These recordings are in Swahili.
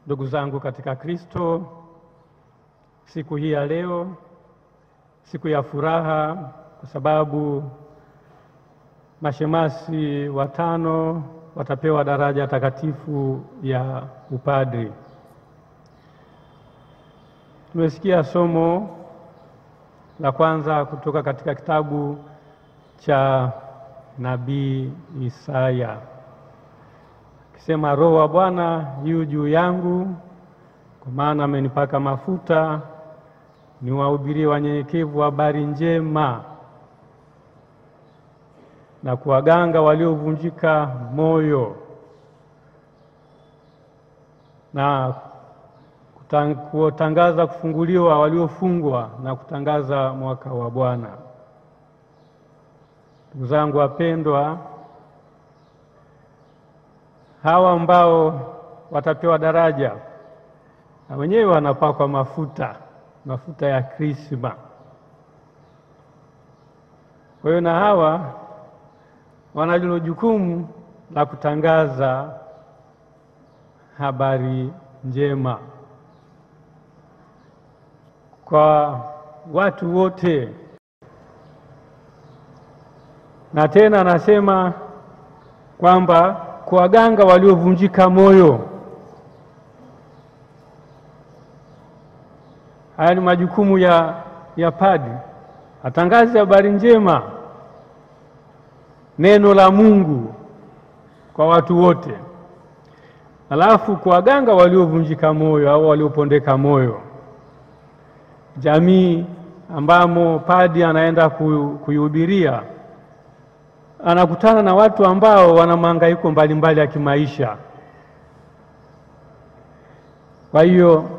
Ndugu zangu katika Kristo, siku hii ya leo, siku ya furaha, kwa sababu mashemasi 5 watapewa daraja takatifu ya upadri. Tumesikia somo la kwanza kutoka katika kitabu cha Nabii Isaya, kisema Roho wa Bwana yu juu yangu, kwa maana amenipaka mafuta niwahubirie wanyenyekevu habari njema, na kuwaganga waliovunjika moyo, na kutangaza kufunguliwa waliofungwa, na kutangaza mwaka wa Bwana. Ndugu zangu wapendwa, hawa ambao watapewa daraja na wenyewe wanapakwa mafuta ya Krisma. Kwa hiyo na hawa wanalo jukumu la kutangaza habari njema kwa watu wote. Na tena anasema kwamba kuwaganga waliovunjika moyo. Haya ni majukumu ya padri, atangaze habari njema, neno la Mungu kwa watu wote. Alafu kuwaganga waliovunjika moyo au waliopondeka moyo, jamii ambamo padri anaenda kuihubiria, anakutana na watu ambao wana mahangaiko mbalimbali ya kimaisha. Kwa hiyo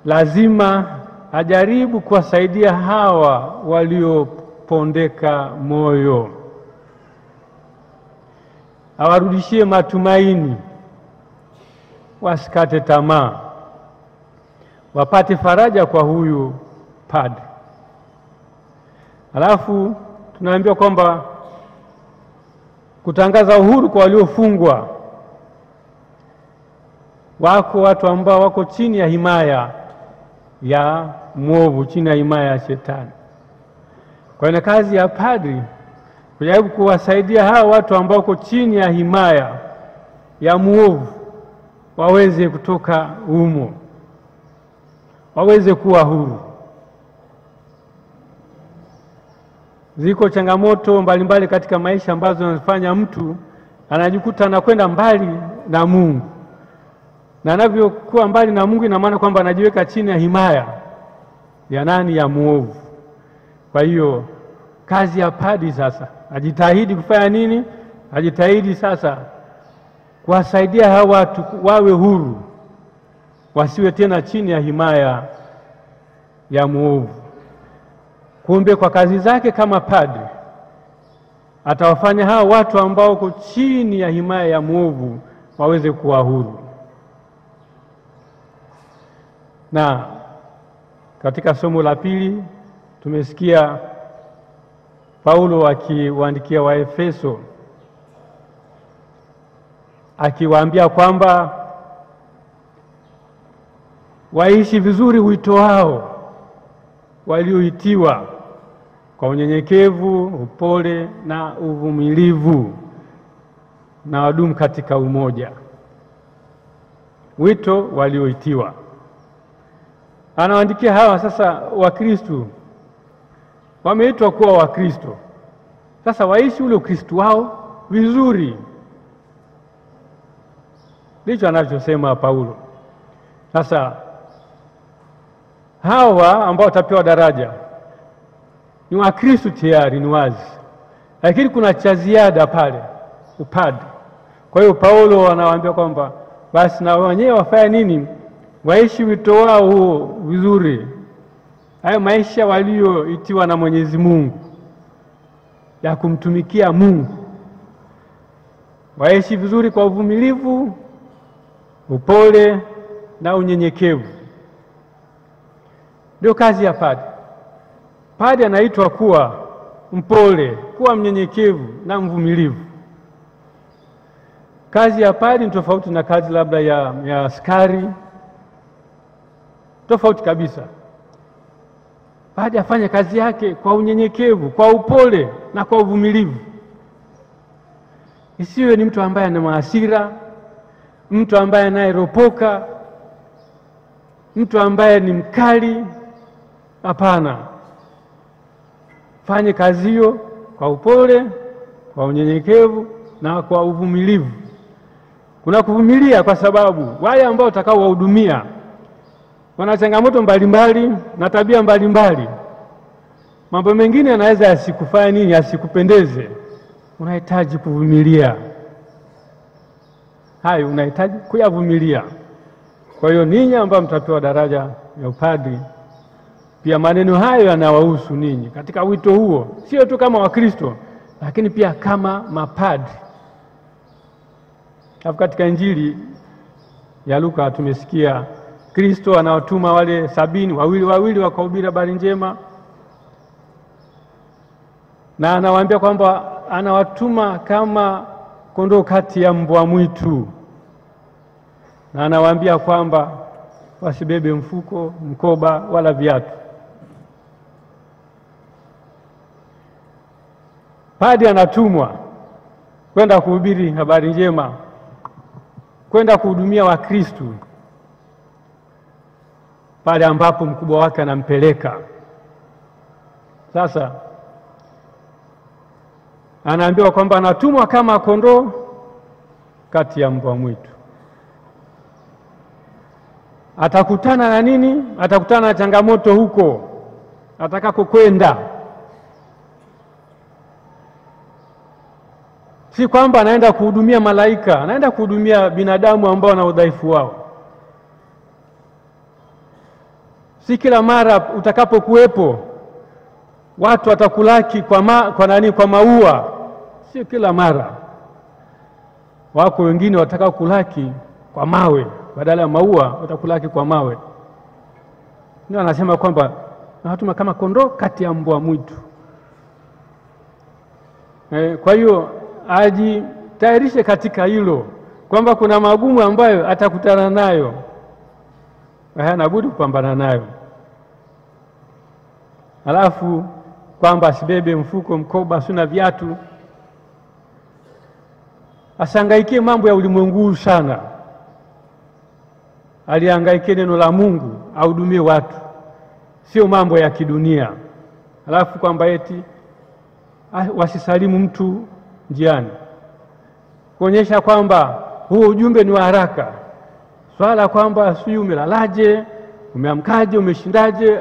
lazima ajaribu kuwasaidia hawa waliopondeka moyo, awarudishie matumaini, wasikate tamaa, wapate faraja kwa huyu padri. Alafu tunaambiwa kwamba kutangaza uhuru kwa waliofungwa. Wako watu ambao wako chini ya himaya ya mwovu, chini ya himaya ya shetani. Kwa hiyo kazi ya padri kujaribu kuwasaidia hawa watu ambao wako chini ya himaya ya mwovu waweze kutoka humo, waweze kuwa huru. Ziko changamoto mbalimbali katika maisha ambazo zinafanya mtu anajikuta anakwenda mbali na Mungu, na anavyokuwa mbali na Mungu ina maana kwamba anajiweka chini ya himaya ya nani? Ya muovu. Kwa hiyo kazi ya padri sasa ajitahidi kufanya nini? Ajitahidi sasa kuwasaidia hawa watu wawe huru, wasiwe tena chini ya himaya ya muovu. Kumbe kwa kazi zake kama padri atawafanya hawa watu ambao wako chini ya himaya ya muovu waweze kuwa huru. Na katika somo la pili tumesikia Paulo akiwaandikia Waefeso akiwaambia kwamba waishi vizuri wito wao walioitiwa kwa unyenyekevu, upole na uvumilivu, na wadumu katika umoja. Wito walioitiwa. Anawaandikia hawa sasa Wakristo, wameitwa kuwa Wakristo. Sasa waishi ule Ukristo wao vizuri. Ndicho anachosema Paulo. Sasa hawa ambao watapewa daraja ni Wakristo tayari, ni wazi, lakini kuna cha ziada pale, upadri. Kwa hiyo Paulo anawaambia kwamba basi na wenyewe wafanye nini? Waishi wito wao huo vizuri. Hayo maisha walioitiwa na Mwenyezi Mungu ya kumtumikia Mungu, waishi vizuri kwa uvumilivu, upole na unyenyekevu. Ndio kazi ya padri. Padri anaitwa kuwa mpole, kuwa mnyenyekevu na mvumilivu. Kazi ya padri ni tofauti na kazi labda ya askari, tofauti kabisa. Padri afanye kazi yake kwa unyenyekevu, kwa upole na kwa uvumilivu. Isiwe ni mtu ambaye ana hasira, mtu ambaye anayeropoka, mtu ambaye ni mkali. Hapana. Fanye kazi hiyo kwa upole, kwa unyenyekevu na kwa uvumilivu. Kuna kuvumilia kwa sababu wale ambao utakao wahudumia wana changamoto mbalimbali na tabia mbalimbali. Mambo mengine yanaweza yasikufanye nini, yasikupendeze. Unahitaji kuvumilia. Hayo unahitaji kuyavumilia. Kwa hiyo ninyi ambao mtapewa daraja ya upadri, pia maneno hayo yanawahusu ninyi katika wito huo, sio tu kama Wakristo, lakini pia kama mapadri. Katika Injili ya Luka tumesikia Kristo anawatuma wale 70 wawili wakahubiri habari njema, na anawaambia kwamba anawatuma kama kondoo kati ya mbwa mwitu, na anawaambia kwamba wasibebe mfuko, mkoba wala viatu. Padri anatumwa kwenda kuhubiri habari njema, kwenda kuhudumia Wakristo pale ambapo mkubwa wake anampeleka. Sasa anaambiwa kwamba anatumwa kama kondoo kati ya mbwa mwitu. Atakutana na nini? Atakutana na changamoto huko atakako kwenda. Si kwamba anaenda kuhudumia malaika, anaenda kuhudumia binadamu ambao wana udhaifu wao. Si kila mara utakapokuwepo watu watakulaki kwa maua. Si kila mara. Wako wengine watakao kulaki kwa mawe, badala ya maua watakulaki kwa mawe. Ndio anasema kwamba nawatuma kama kondoo kati ya mbwa mwitu. Kwa hiyo ajitayarishe katika hilo, kwamba kuna magumu ambayo atakutana nayo, hana budi kupambana nayo. Alafu kwamba asibebe mfuko, mkoba, sina viatu. Asihangaikie mambo ya ulimwengu sana. Alihangaikie neno la Mungu, ahudumie watu, sio mambo ya kidunia. Alafu kwamba eti wasisalimu mtu njiani, kuonyesha kwamba huo ujumbe ni wa haraka. Swala kwamba sijui umelalaje, umeamkaje, umeshindaje,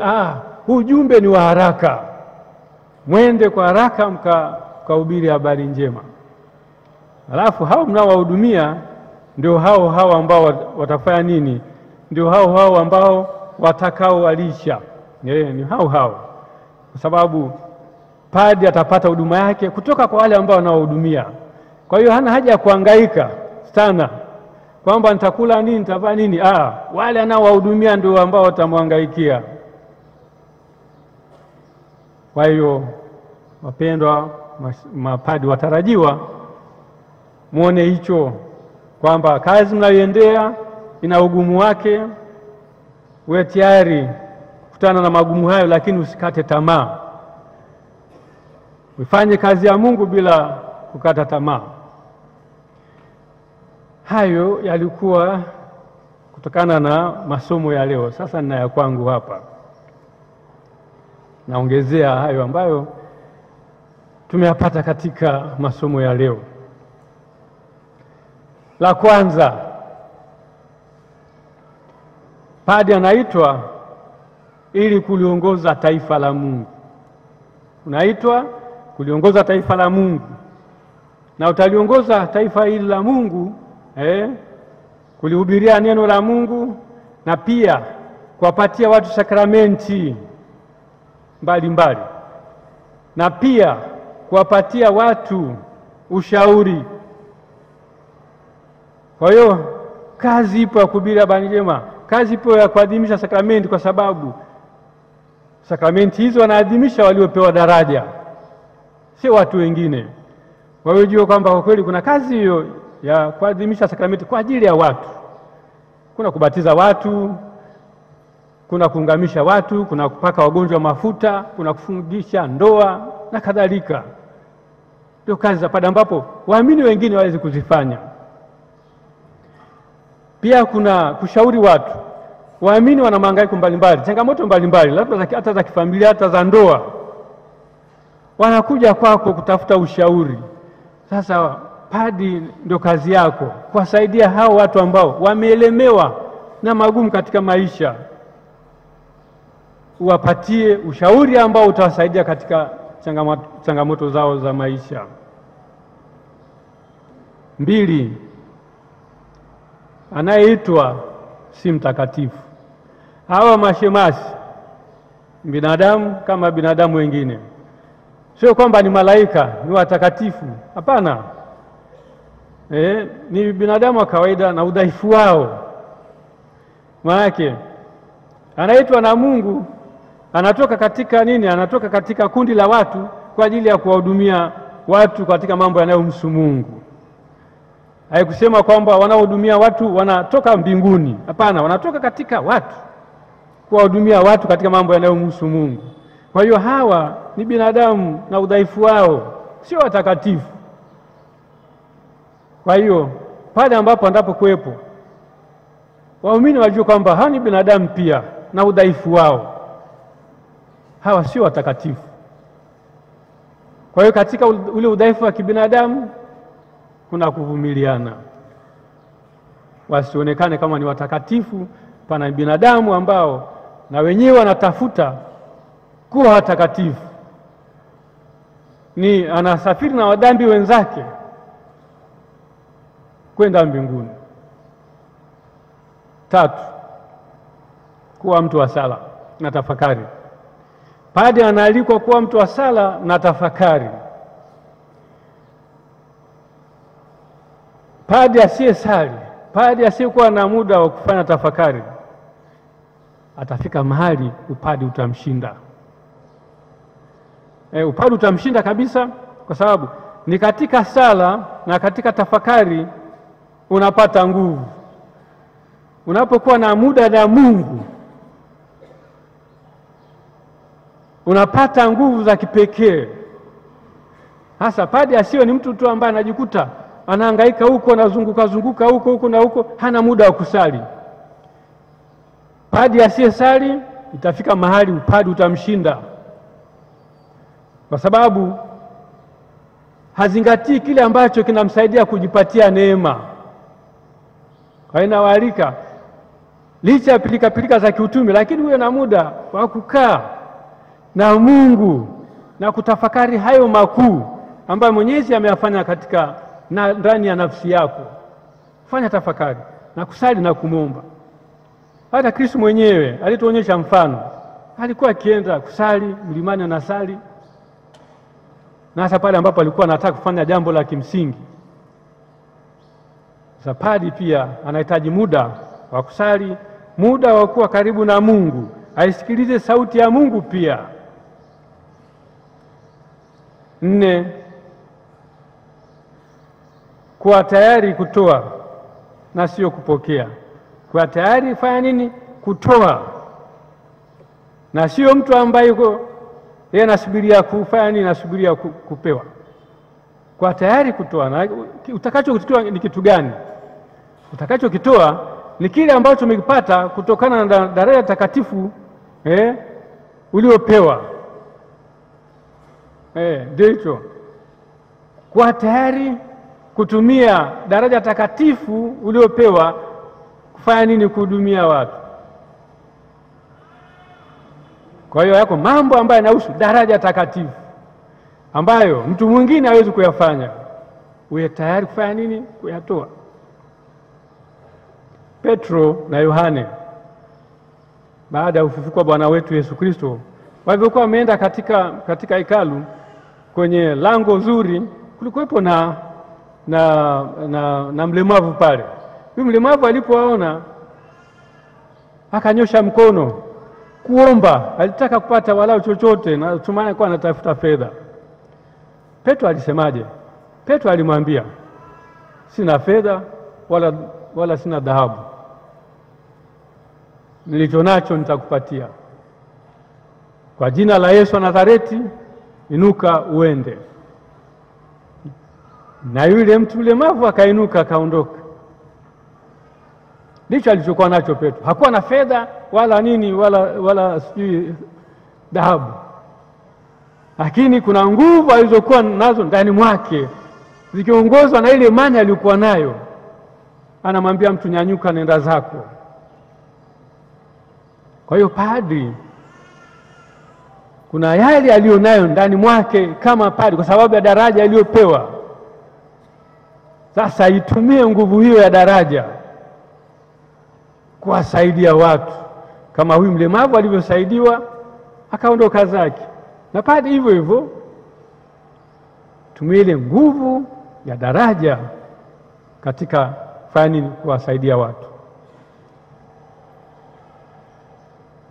huu ujumbe ni wa haraka. Mwende kwa haraka mkahubiri habari njema. Alafu hao mnaowahudumia ndio hao ambao watafanya nini? Ndio hao ambao watakao walisha. Ni hao. Kwa sababu padri atapata huduma yake kutoka kwa wale ambao wanaohudumia. Kwa hiyo hana haja ya kuhangaika sana kwamba nitakula nini, nitavaa nini. Wale anaowahudumia ndio ambao watamhangaikia. Kwa hiyo wapendwa mapadri watarajiwa, muone hicho kwamba kazi mnayoendea ina ugumu wake. Uwe tayari kukutana na magumu hayo, lakini usikate tamaa. Ufanye kazi ya Mungu bila kukata tamaa. Hayo yalikuwa kutokana na masomo ya leo. Sasa nina ya kwangu hapa, naongezea hayo ambayo tumeyapata katika masomo ya leo. La kwanza, padri anaitwa ili kuliongoza taifa la Mungu. Unaitwa kuliongoza taifa la Mungu, na utaliongoza taifa hili la Mungu kulihubiria neno la Mungu, na pia kuwapatia watu sakramenti mbalimbali, na pia kuwapatia watu ushauri. Kwa hiyo kazi ipo ya kuhubiri habari njema, kazi ipo ya kuadhimisha sakramenti, kwa sababu sakramenti hizo wanaadhimisha waliopewa daraja, sio watu wengine. Kwa hiyo jua kwamba kwa kweli kuna kazi hiyo ya kuadhimisha sakramenti kwa ajili ya watu. Kuna kubatiza watu, kuna kuungamisha watu, kuna kupaka wagonjwa mafuta, kuna kufungisha ndoa na kadhalika. Ndio kazi za padri ambapo waamini wengine waweze kuzifanya. Pia kuna kushauri watu. Waamini wana mahangaiko mbalimbali, changamoto mbalimbali, labda hata za kifamilia, hata za ndoa. Wanakuja kwako kutafuta ushauri. Sasa padri ndio kazi yako kuwasaidia hao watu ambao wameelemewa na magumu katika maisha. Uwapatie ushauri ambao utawasaidia katika changamoto zao za maisha. 2, anayeitwa si mtakatifu. Hawa mashemasi binadamu kama binadamu wengine. Sio kwamba ni malaika, ni watakatifu. Hapana. Ni binadamu wa kawaida na udhaifu wao. Maana anaitwa na Mungu, anatoka katika nini? Anatoka katika kundi la watu kwa ajili ya kuwahudumia watu katika mambo yanayomhusu Mungu. Haikusema kwamba wanaohudumia watu wanatoka mbinguni. Hapana, wanatoka katika watu kuwahudumia watu katika mambo yanayomhusu Mungu. Kwa hiyo hawa ni binadamu na udhaifu wao, sio watakatifu. Kwa hiyo pale ambapo kuwepo waumini wajue kwamba hawa ni binadamu pia na udhaifu wao. Hawa sio watakatifu. Kwa hiyo katika ule udhaifu wa kibinadamu kuna kuvumiliana. Wasionekane kama ni watakatifu. Pana binadamu ambao na wenyewe wanatafuta kuwa watakatifu. Ni anasafiri na wadhambi wenzake kwenda mbinguni. 3, kuwa mtu wa sala na tafakari. Padri anaalikwa kuwa mtu wa sala na tafakari. Padri asiyesali, padri asiyekuwa na muda wa kufanya tafakari, atafika mahali upadri utamshinda. Upadri utamshinda kabisa, kwa sababu ni katika sala na katika tafakari unapata nguvu. Unapokuwa na muda na Mungu unapata nguvu za kipekee. Hasa padri asiwe ni mtu tu ambaye anajikuta anahangaika huko, anazunguka huko na huko, hana muda wa kusali. Padri asiyesali itafika mahali upadri utamshinda, kwa sababu hazingatii kile ambacho kinamsaidia kujipatia neema. Kwa hiyo nawaalika, licha ya pilika za kiutume, lakini uwe na muda wa kukaa na Mungu na kutafakari hayo makuu ambayo Mwenyezi ameyafanya katika ndani ya nafsi yako. Fanya tafakari na kusali na kumwomba. Hata Kristo mwenyewe alituonyesha mfano. Alikuwa akienda kusali mlimani, anasali. Na hasa pale ambapo alikuwa anataka kufanya jambo la kimsingi. Sasa padri pia anahitaji muda wa kusali, muda wa kuwa karibu na Mungu, aisikilize sauti ya Mungu pia. 4, kuwa tayari kutoa na sio kupokea. Kuwa tayari fanya nini? Kutoa. Na sio mtu ambaye yuko yeye anasubiria kufanya nini, anasubiria kupewa. Kuwa tayari kutoa. Na utakachokitoa ni kitu gani? Utakachokitoa ni kile ambacho umekipata kutokana na daraja takatifu uliopewa. Ndio hicho. Kuwa tayari kutumia daraja takatifu uliopewa kufanya nini? Kuhudumia watu. Kwa hiyo yako mambo ambayo yanahusu daraja takatifu ambayo mtu mwingine hawezi kuyafanya. Uwe tayari kufanya nini? Kuyatoa. Petro na Yohane baada ya ufufuko wa Bwana wetu Yesu Kristo walivyokuwa wameenda katika hekalu, kwenye lango zuri kulikuwepo na mlemavu pale. Huyu mlemavu alipowaona akanyosha mkono kuomba, alitaka kupata walau chochote, na tumani alikuwa anatafuta fedha. Petro alisemaje? Petro alimwambia, sina fedha wala sina dhahabu, nilicho nacho nitakupatia. Kwa jina la Yesu wa Nazareti, inuka uende. Na yule mtu mlemavu akainuka akaondoka. Ndicho alichokuwa nacho Petro. Hakuwa na fedha wala nini wala sijui dhahabu, lakini kuna nguvu alizokuwa nazo ndani mwake, zikiongozwa na ile imani aliyokuwa nayo. Anamwambia mtu, nyanyuka, nenda zako. Kwa hiyo padri kuna yale aliyonayo ndani mwake kama padri, kwa sababu ya daraja aliyopewa. Sasa itumie nguvu hiyo ya daraja kuwasaidia watu, kama huyu mlemavu alivyosaidiwa akaondoka zake. Na padri hivyo hivyo, tumie ile nguvu ya daraja katika fani kuwasaidia watu.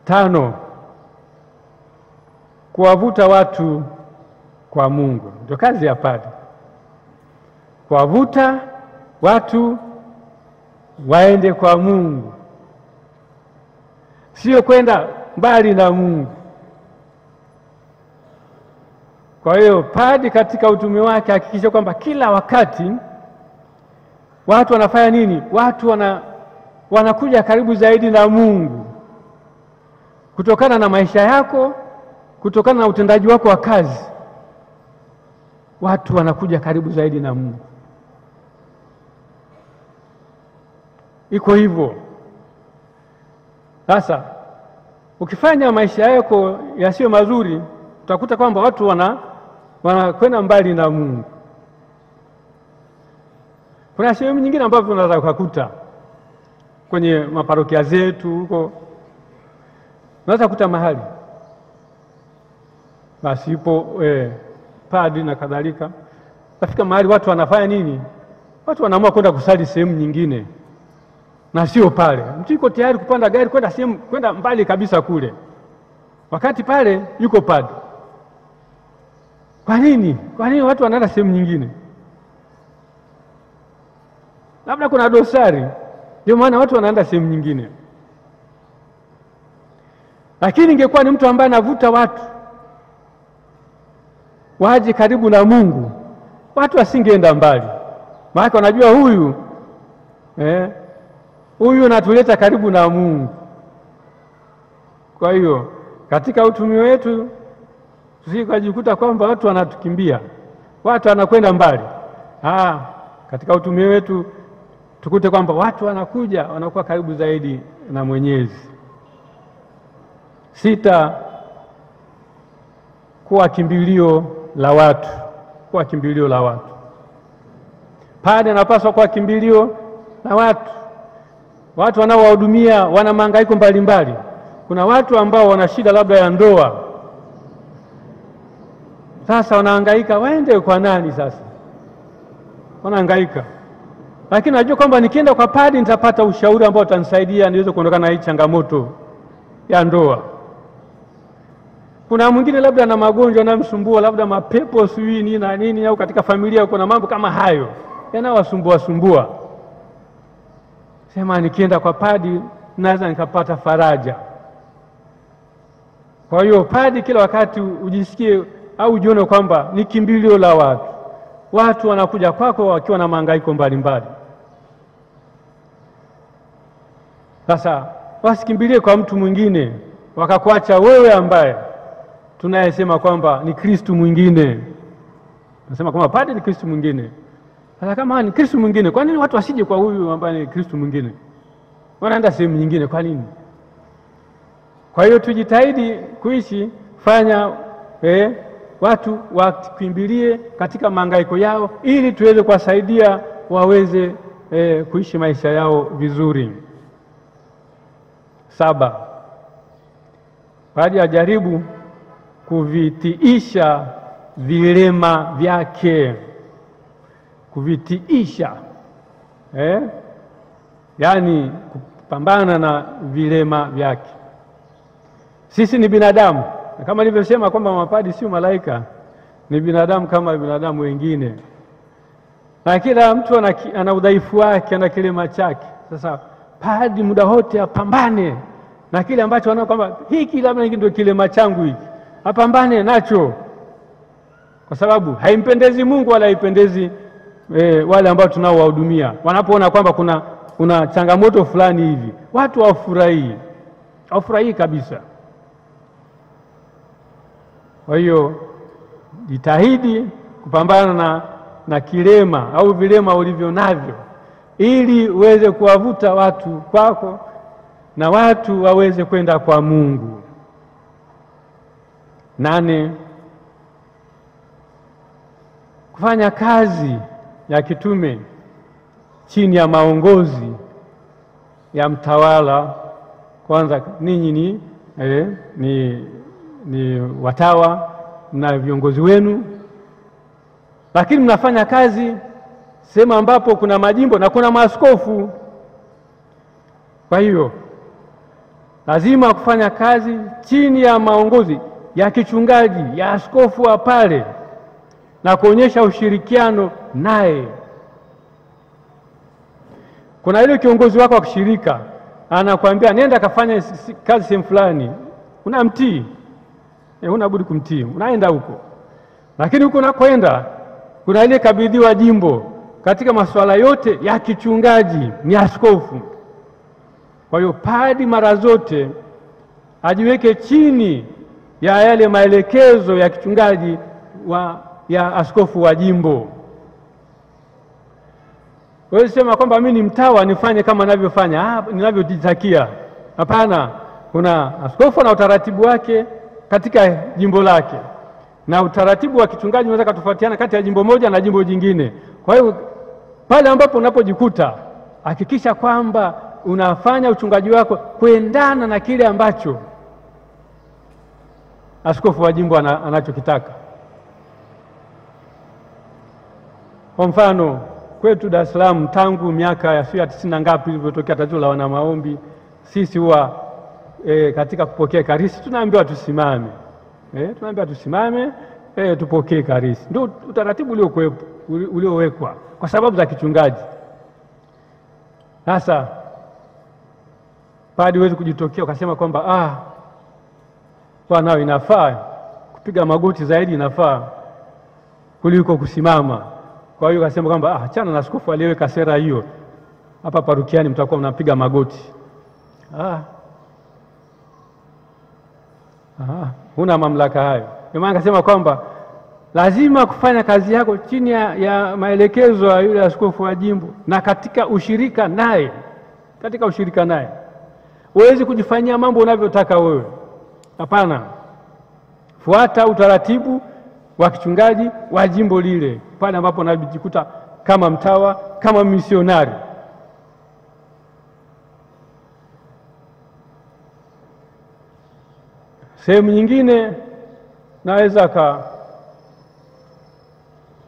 5, kuwavuta watu kwa Mungu. Ndio kazi ya padri, kuwavuta watu waende kwa Mungu, sio kwenda mbali na Mungu. Kwa hiyo padri katika utume wake hakikisha kwamba kila wakati watu wanafanya nini? Watu wanakuja karibu zaidi na Mungu, kutokana na maisha yako, kutokana na utendaji wako wa kazi. Watu wanakuja karibu zaidi na Mungu. Iko hivyo. Sasa ukifanya maisha yako yasiyo mazuri, utakuta kwamba watu wanakwenda mbali na Mungu. Kuna sehemu nyingine ambapo unaweza kukuta kwenye maparokia zetu huko, unaweza kukuta mahali basi ipo padri na kadhalika. Nafika mahali watu wanafanya nini? Watu wanaamua kwenda kusali sehemu nyingine na sio pale. Mtu yuko tayari kupanda gari kwenda mbali kabisa kule, wakati pale yuko padri. Kwa nini? Kwa nini watu wanaenda sehemu nyingine? Labda kuna dosari, ndio maana watu wanaenda sehemu nyingine. Lakini ingekuwa ni mtu ambaye anavuta watu waje karibu na Mungu, watu wasingeenda mbali, maana wanajua huyu anatuleta karibu na Mungu. Kwa hiyo katika utume wetu tusikajikuta kwamba watu wanatukimbia, watu wanakwenda mbali. Katika utume wetu tukute kwamba watu wanakuwa karibu zaidi na Mwenyezi. 6, kuwa kimbilio la watu. Kuwa kimbilio la watu. Padri anapaswa kuwa kimbilio la watu. Watu wanaowahudumia wana mahangaiko mbalimbali. Kuna watu ambao wana shida labda ya ndoa. Sasa wanahangaika, waende kwa nani sasa? Wanahangaika. Lakini najua kwamba nikienda kwa padri nitapata ushauri ambao utanisaidia niweze kuondokana na hii changamoto ya ndoa. Kuna mwingine labda na magonjwa yanayomsumbua, labda mapepo sijui nini na nini, au katika familia kuna mambo kama hayo yanawasumbua. Sema nikienda kwa padri naweza nikapata faraja. Kwa hiyo padri kila wakati ujisikie au ujione kwamba ni kimbilio la watu. Watu wanakuja kwako wakiwa na mahangaiko mbalimbali. Sasa wasikimbilie kwa mtu mwingine wakakuacha wewe ambaye tunayesema kwamba ni Kristo mwingine. Nasema kwamba padri ni Kristo mwingine. Sasa kama ni Kristo mwingine, kwa nini watu wasije kwa huyu ambaye ni Kristo mwingine? Wanaenda sehemu nyingine, kwa nini? Kwa hiyo tujitahidi kuishi, fanya watu wakimbilie katika mahangaiko yao, ili tuweze kuwasaidia waweze kuishi maisha yao vizuri. 7, padri ajaribu kuvitiisha vilema vyake. Kuvitiisha, yaani kupambana na vilema vyake. Sisi ni binadamu, na kama nilivyosema kwamba mapadri sio malaika, ni binadamu kama binadamu wengine. na kila mtu ana udhaifu wake, ana kilema chake. Sasa padri muda wote apambane na kile ambacho anaona kwamba hiki labda ndio kilema changu hiki, apambane nacho, kwa sababu haimpendezi Mungu wala haipendezi wale ambao tunaowahudumia. Wanapoona kwamba kuna changamoto fulani hivi, watu hawafurahii kabisa. Kwa hiyo jitahidi kupambana na kilema au vilema ulivyo navyo, ili uweze kuwavuta watu kwako na watu waweze kwenda kwa Mungu. 8, kufanya kazi ya kitume chini ya maongozi ya mtawala. Kwanza ninyi ni watawa na viongozi wenu, lakini mnafanya kazi sehemu ambapo kuna majimbo na kuna maaskofu. Kwa hiyo lazima kufanya kazi chini ya maongozi ya kichungaji, ya askofu wa pale, na kuonyesha ushirikiano naye. Kuna ile kiongozi wako wa kishirika anakuambia nenda kafanya kazi sehemu fulani, unamtii, huna budi kumtii, unaenda huko. Lakini huko unakoenda kuna ile kabidhiwa jimbo katika masuala yote ya kichungaji, ni askofu. Kwa hiyo padri mara zote ajiweke chini ya yale maelekezo ya kichungaji ya askofu wa jimbo. Wewe sema kwamba mimi ni mtawa nifanye kama ninavyofanya, ninavyojitakia. Hapana, kuna askofu na utaratibu wake katika jimbo lake, na utaratibu wa kichungaji unaweza kutofautiana kati ya jimbo moja na jimbo jingine. Kwa hiyo pale ambapo unapojikuta, hakikisha kwamba unafanya uchungaji wako kuendana na kile ambacho askofu wa jimbo anachokitaka. Kwa mfano, kwetu Dar es Salaam tangu miaka ya 90 ngapi ilipotokea tatizo la wana maombi, sisi huwa katika kupokea Ekaristi tunaambiwa tusimame. Tunaambiwa tusimame, tupokee Ekaristi. Ndio utaratibu uliowekwa kwa sababu za kichungaji. Sasa padri huwezi kujitokea ukasema kwamba kwa nao inafaa kupiga magoti zaidi, inafaa kuliko kusimama. Kwa hiyo akasema kwamba achana na askofu aliyeweka sera hiyo, hapa parukiani mtakuwa mnapiga magoti. Huna mamlaka hayo. Ndio maana akasema kwamba lazima kufanya kazi yako chini ya maelekezo ya yule askofu wa jimbo na katika ushirika naye. Huwezi kujifanyia mambo unavyotaka wewe. Hapana. Fuata utaratibu wa kichungaji wa jimbo lile, pale ambapo unajikuta kama mtawa, kama misionari. Sehemu nyingine naweza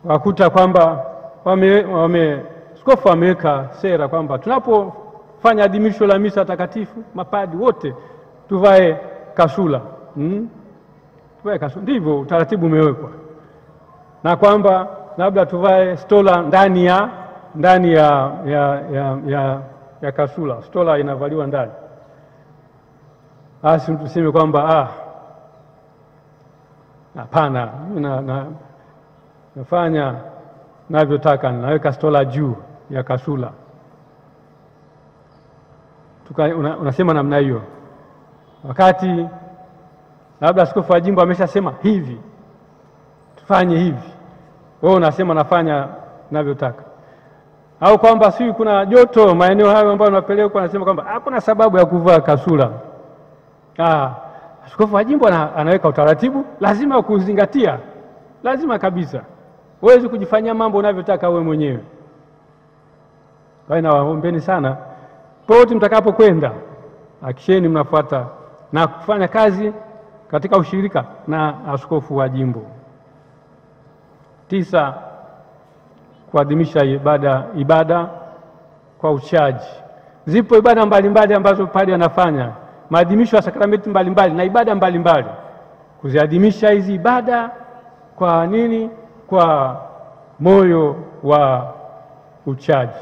wakuta kwamba askofu ameweka sera kwamba tunapofanya adhimisho la misa takatifu, mapadi wote tuvae kasula. Tuvae kasula, ndivyo utaratibu umewekwa. Na kwamba labda tuvae stola ndani ya kasula. Stola inavaliwa ndani. Basi tuseme kwamba hapana, nafanya navyotaka, naweka stola juu ya kasula. Unasema namna hiyo, wakati labda askofu wa jimbo ameshasema hivi, tufanye hivi, wewe unasema nafanya navyotaka. Au kwamba si kuna joto maeneo hayo ambayo unapelekwa, anasema kwamba hakuna sababu ya kuvaa kasula. Askofu wa jimbo anaweka utaratibu, lazima kuzingatia, lazima kabisa. Huwezi kujifanyia mambo unavyotaka wewe mwenyewe. Kwa hiyo nawaombeni sana, popote mtakapokwenda, hakikisheni mnafuata na kufanya kazi katika ushirika na askofu wa jimbo. 9, kuadhimisha ibada kwa uchaji. Zipo ibada mbalimbali ambazo padri anafanya, maadhimisho ya sakramenti mbalimbali na ibada mbalimbali. Kuziadhimisha hizi ibada kwa nini? Kwa moyo wa uchaji,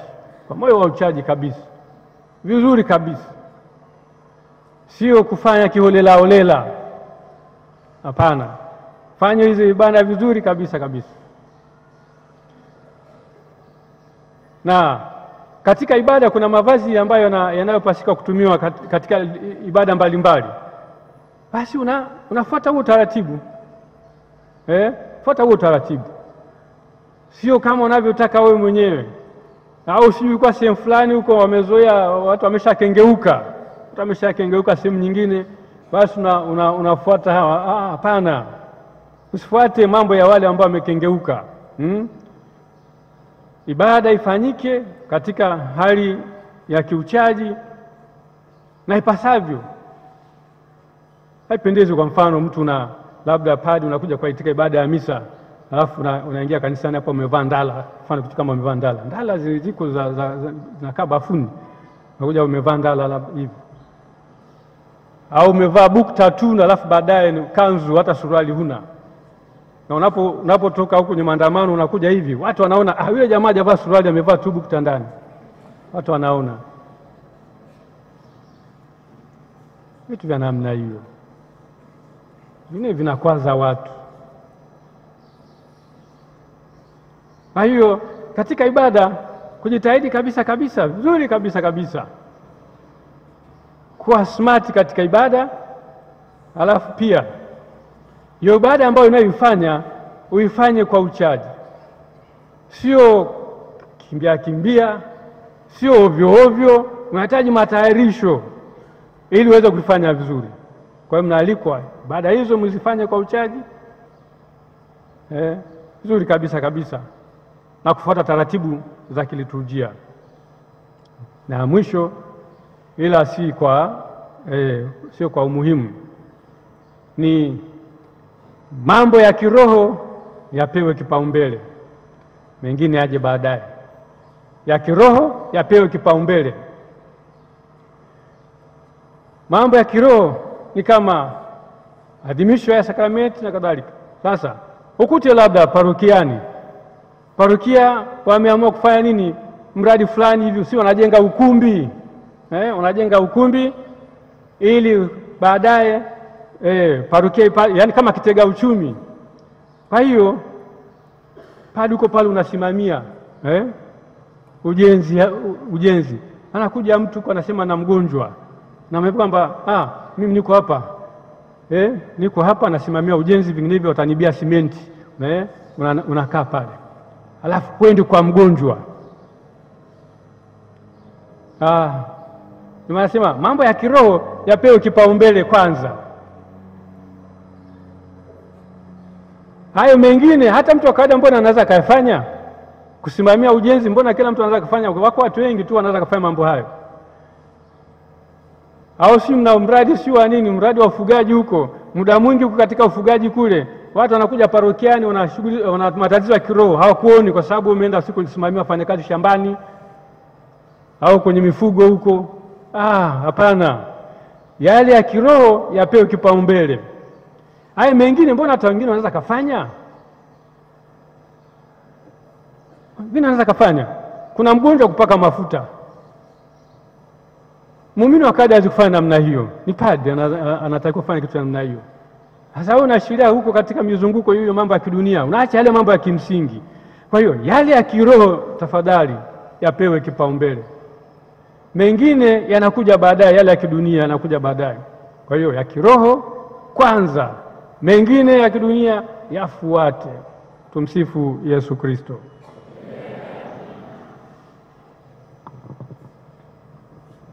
kwa moyo wa uchaji kabisa, vizuri kabisa, sio kufanya kiholela holela. Hapana, fanya hizo ibada vizuri kabisa kabisa. Na katika ibada kuna mavazi ambayo yanayopasika kutumiwa katika ibada mbalimbali. Basi unafuata huo utaratibu. Fuata huo utaratibu. Sio kama unavyotaka wewe mwenyewe. Au sio kwa sehemu fulani huko wamezoea, watu wameshakengeuka. Watu wameshakengeuka sehemu nyingine, basi unafuata hawa. Hapana. Usifuate mambo ya wale ambao wamekengeuka. Ibada ifanyike katika hali ya kiuchaji na ipasavyo. Haipendezi kwa mfano mtu labda padri unakuja kwa itika ibada ya misa, alafu unaingia kanisani hapo umevaa ndala, mfano kitu kama umevaa ndala. Ndala ziko zinakaa bafuni. Unakuja umevaa ndala hivi. Au umevaa bukta tu na alafu baadaye kanzu hata suruali huna. Na unapotoka huko kwenye maandamano unakuja hivi, watu wanaona yule jamaa hajavaa suruali, amevaa tu bukta ndani. Watu wanaona. Vitu vya namna hiyo vingine vinakwaza watu. Kwa hiyo katika ibada kujitahidi kabisa kabisa, vizuri kabisa kabisa, kuwa smart katika ibada. Alafu pia hiyo ibada ambayo unayoifanya uifanye kwa uchaji, sio kimbia, sio ovyo ovyo. Unahitaji matayarisho ili uweze kufanya vizuri. Kwa hiyo mnaalikwa baada hizo mzifanye kwa uchaji vizuri kabisa kabisa, na kufuata taratibu za kiliturujia. Na mwisho, ila sio kwa umuhimu, ni mambo ya kiroho yapewe kipaumbele, mengine aje baadaye. Ya kiroho yapewe kipaumbele. Mambo ya kiroho ni kama adhimisho ya sakramenti na kadhalika. Sasa ukute labda parokia wameamua kufanya nini, mradi fulani hivi, si wanajenga ukumbi, wanajenga ukumbi ili baadaye parokia yani kama kitega uchumi. Kwa hiyo padi uko pale unasimamia ujenzi. Anakuja mtu kwa anasema na mgonjwa, na kwamba mimi niko hapa niko hapa nasimamia ujenzi, vinginevyo watanibia simenti. Unakaa pale, alafu kwende kwa mgonjwa. Nimesema mambo ya kiroho yapewe kipaumbele kwanza. Hayo mengine hata mtu wa kawaida mbona anaweza kufanya? Kusimamia ujenzi mbona kila mtu anaweza kufanya? Wako watu wengi tu wanaweza kufanya mambo hayo. Au si mna mradi si wa nini, mradi wa ufugaji huko, muda mwingi huko katika ufugaji kule, watu wanakuja parokiani wana matatizo ya kiroho, hawakuoni kwa sababu umeenda siku kusimamia wafanyakazi shambani au kwenye mifugo huko. Hapana. Yale ya kiroho yapewe kipaumbele. Haya mengine mbona hata wengine wanaweza kufanya? Wengine wanaweza kufanya. Kuna mgonjwa kupaka mafuta. Muumini wa kawaida hawezi kufanya namna hiyo. Ni padri anatakiwa kufanya kitu namna hiyo. Sasa wewe unaashiria huko katika mizunguko hiyo mambo ya kidunia, unaacha yale mambo ya kimsingi. Kwa hiyo yale ya kiroho tafadhali yapewe kipaumbele. Mengine yanakuja baadaye, yale ya kidunia yanakuja baadaye. Kwa hiyo ya kiroho kwanza, mengine ya kidunia yafuate. Tumsifu Yesu Kristo.